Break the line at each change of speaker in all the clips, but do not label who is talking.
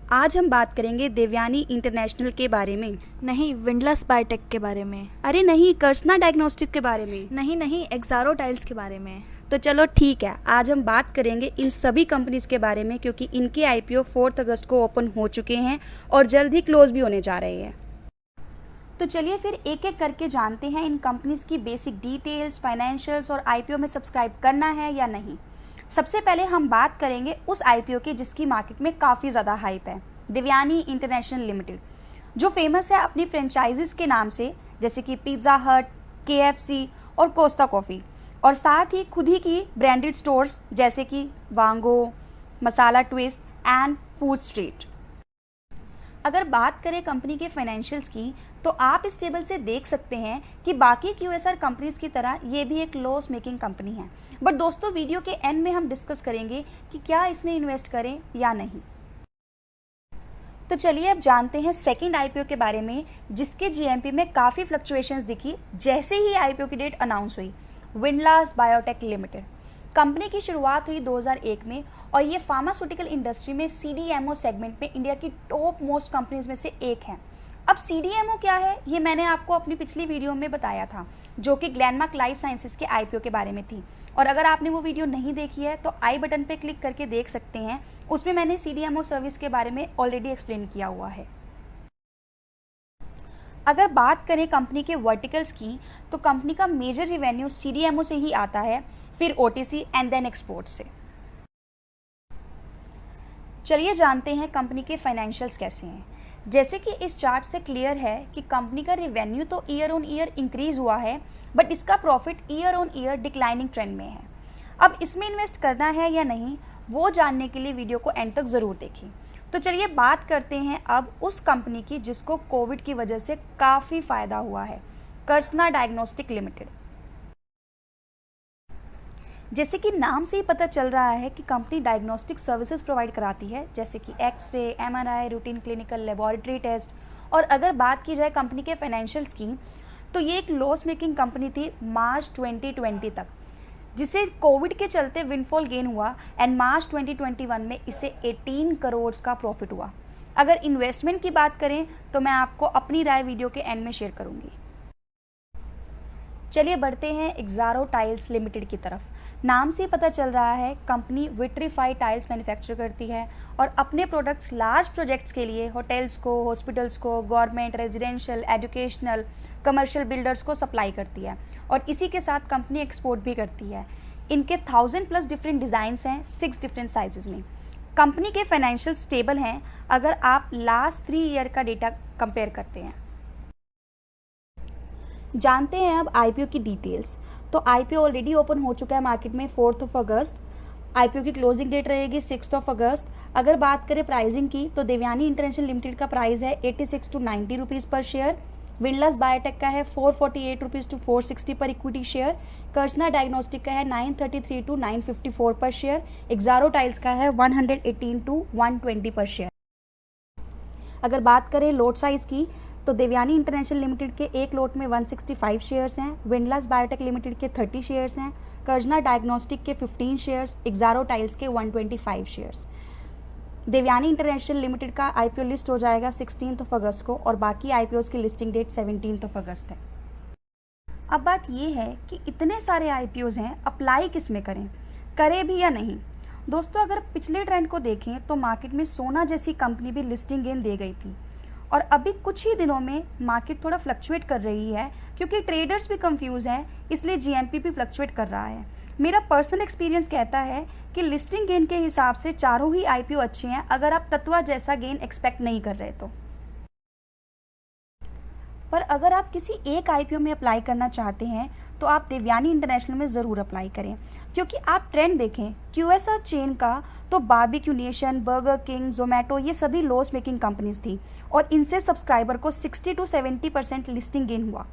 आज हम बात करेंगे देवयानी इंटरनेशनल के बारे में।
नहीं, विंडलस बायोटेक के बारे में।
अरे नहीं, कर्सना डायग्नोस्टिक के बारे में।
नहीं, एक्सारो टाइल्स के बारे में।
तो चलो ठीक है, आज हम बात करेंगे इन सभी कंपनीज के बारे में, क्योंकि इनके आईपीओ 4 अगस्त को ओपन हो चुके हैं और जल्द ही क्लोज भी होने जा रहे हैं। तो चलिए फिर एक एक करके जानते हैं इन कंपनीज की बेसिक डिटेल्स, फाइनेंशियल्स और आईपीओ में सब्सक्राइब करना है या नहीं। सबसे पहले हम बात करेंगे उस आईपीओ की जिसकी मार्केट में काफ़ी ज़्यादा हाइप है, देवयानी इंटरनेशनल लिमिटेड, जो फेमस है अपनी फ्रेंचाइजीज के नाम से, जैसे कि पिज्ज़ा हट, केएफसी और कोस्टा कॉफ़ी, और साथ ही खुद ही की ब्रांडेड स्टोर्स जैसे कि वांगो, मसाला ट्विस्ट एंड फूड स्ट्रीट। अगर बात करें कंपनी के फाइनेंशियल्स की, तो आप इस टेबल से देख सकते हैं कि बाकी क्यूएसआर कंपनीज की तरह ये भी एक लॉस मेकिंग कंपनी है। बट दोस्तों, वीडियो के एंड में हम डिस्कस करेंगे कि क्या इसमें इन्वेस्ट करें या नहीं। तो चलिए अब जानते हैं सेकंड आईपीओ के बारे में, जिसके जीएमपी में काफ़ी फ्लक्चुएशंस दिखी जैसे ही आईपीओ की डेट अनाउंस हुई। विंडलस बायोटेक लिमिटेड कंपनी की शुरुआत हुई 2001 में और ये फार्मास्यूटिकल इंडस्ट्री में सीडीएमओ सेगमेंट में इंडिया की टॉप मोस्ट कंपनीज में से एक है। अब सीडीएमओ क्या है, ये मैंने आपको अपनी पिछली वीडियो में बताया था, जो कि ग्लैनमार्क लाइफ साइंसेज के आईपीओ के बारे में थी। और अगर आपने वो वीडियो नहीं देखी है तो आई बटन पे क्लिक करके देख सकते हैं, उसमें मैंने सीडीएमओ सर्विस के बारे में ऑलरेडी एक्सप्लेन किया हुआ है। अगर बात करें कंपनी के वर्टिकल्स की, तो कंपनी का मेजर रिवेन्यू सीडीएमओ से ही आता है, फिर ओटीसी एंड देन एक्सपोर्ट से। चलिए जानते हैं कंपनी के फाइनेंशियल्स कैसे हैं। जैसे कि इस चार्ट से क्लियर है कि कंपनी का रिवेन्यू तो ईयर ऑन ईयर इंक्रीज हुआ है, बट इसका profit year on year declining trend में है। अब इसमें इन्वेस्ट करना है या नहीं, वो जानने के लिए वीडियो को एंड तक ज़रूर देखें। तो चलिए बात करते हैं अब उस कंपनी की जिसको कोविड की वजह से काफ़ी फ़ायदा हुआ है, कर्सना डायग्नोस्टिक लिमिटेड। जैसे कि नाम से ही पता चल रहा है कि कंपनी डायग्नोस्टिक सर्विसेज प्रोवाइड कराती है, जैसे कि X-ray, MRI, routine clinical laboratory test. और अगर बात की जाए कंपनी के फाइनेंशियल्स की, तो ये एक लॉस मेकिंग कंपनी थी मार्च 2020 तक, जिसे कोविड के चलते विंडफॉल गेन हुआ एंड मार्च 2021 में इसे 18 करोड़ का प्रॉफिट हुआ। अगर इन्वेस्टमेंट की बात करें तो मैं आपको अपनी राय वीडियो के एंड में शेयर करूंगी। चलिए बढ़ते हैं एक्सारो टाइल्स लिमिटेड की तरफ। नाम से पता चल रहा है कंपनी विट्रीफाई टाइल्स मैन्युफैक्चर करती है और अपने प्रोडक्ट्स लार्ज प्रोजेक्ट्स के लिए होटल्स को, हॉस्पिटल्स को, government, residential, educational, commercial builders को सप्लाई करती है। और इसी के साथ कंपनी एक्सपोर्ट भी करती है। इनके 1000+ डिफरेंट डिज़ाइंस हैं 6 डिफरेंट साइजेस में। कंपनी के फाइनेंशियल स्टेबल हैं अगर आप लास्ट 3 ईयर का डेटा कंपेयर करते हैं। जानते हैं अब आईपीओ की डिटेल्स। तो आईपीओ ऑलरेडी ओपन हो चुका है मार्केट में 4 अगस्त। आईपीओ की क्लोजिंग डेट रहेगी 6 अगस्त। अगर बात करें प्राइसिंग की, तो देवयानी इंटरनेशनल लिमिटेड का प्राइस है 86 to 90 रुपीज़ पर शेयर। विंडलस बायोटेक का है 448 रुपीज़ to 460 पर इक्विटी शेयर। कर्सना डायग्नोस्टिक का है 933 to 954 पर शेयर। एक्सारो टाइल्स का है 118 to 120 पर शेयर। अगर बात करें लोट साइज की, तो देवयानी इंटरनेशनल लिमिटेड के एक लोट में 165 शेयर्स हैं, विंडलस बायोटेक लिमिटेड के 30 शेयर्स हैं, कर्सना डायग्नोस्टिक के 15 शेयर्स, एक्सारो टाइल्स के 125 शेयर्स। देवयानी इंटरनेशनल लिमिटेड का आईपीओ लिस्ट हो जाएगा 16 अगस्त को और बाकी आईपीओ की लिस्टिंग डेट 17 अगस्त है। अब बात ये है कि इतने सारे आईपीओज हैं, अप्लाई किस में करें भी या नहीं। दोस्तों, अगर पिछले ट्रेंड को देखें तो मार्केट में सोना जैसी कंपनी भी लिस्टिंग गेन दे गई थी और अभी कुछ ही दिनों में मार्केट थोड़ा फ्लक्चुएट कर रही है, क्योंकि ट्रेडर्स भी कंफ्यूज हैं, इसलिए जीएमपी भी फ्लक्चुएट कर रहा है। मेरा पर्सनल एक्सपीरियंस कहता है कि लिस्टिंग गेन के हिसाब से चारों ही आईपीओ अच्छे हैं अगर आप तत्वा जैसा गेन एक्सपेक्ट नहीं कर रहे तो। पर अगर आप किसी एक आईपीओ में अप्लाई करना चाहते हैं तो आप देवयानी इंटरनेशनल में ज़रूर अप्लाई करें, क्योंकि आप ट्रेंड देखें क्यूएसआर चेन का, तो Barbeque Nation, burger king, Zomato, ये सभी लॉस मेकिंग कंपनीज थी और इनसे सब्सक्राइबर को 60 to 70% लिस्टिंग गेन हुआ।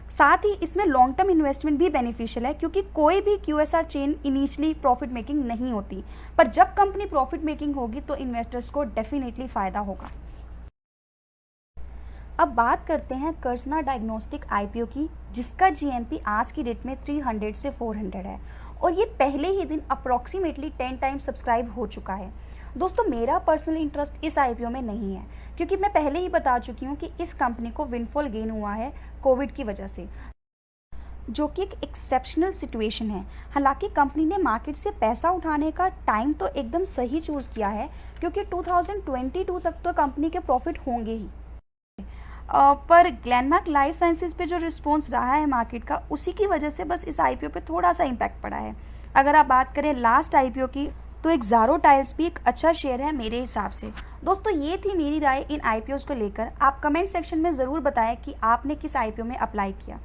साथ ही इसमें लॉन्ग टर्म इन्वेस्टमेंट भी बेनिफिशियल है, क्योंकि कोई भी QSR chain initially profit making नहीं होती, पर जब कंपनी प्रॉफिट मेकिंग होगी तो इन्वेस्टर्स को डेफिनेटली फ़ायदा होगा। अब बात करते हैं कर्सना डायग्नोस्टिक आईपीओ की, जिसका जीएमपी आज की डेट में 300 से 400 है और ये पहले ही दिन अप्रॉक्सीमेटली 10 टाइम्स सब्सक्राइब हो चुका है। दोस्तों मेरा पर्सनल इंटरेस्ट इस आईपीओ में नहीं है, क्योंकि मैं पहले ही बता चुकी हूँ कि इस कंपनी को विंडफॉल गेन हुआ है कोविड की वजह से, जो कि एक एक्सेप्शनल सिचुएशन है। हालांकि कंपनी ने मार्केट से पैसा उठाने का टाइम तो एकदम सही चूज़ किया है, क्योंकि 2022 तक तो कंपनी के प्रॉफिट होंगे ही। पर ग्लेनमार्क लाइफ साइंसेज पे जो रिस्पॉन्स रहा है मार्केट का, उसी की वजह से बस इस आईपीओ पे थोड़ा सा इम्पैक्ट पड़ा है। अगर आप बात करें लास्ट आईपीओ की, तो एक्सारो टाइल्स भी एक अच्छा शेयर है मेरे हिसाब से। दोस्तों ये थी मेरी राय इन आईपीओज को लेकर। आप कमेंट सेक्शन में ज़रूर बताएं कि आपने किस आईपीओ में अप्लाई किया।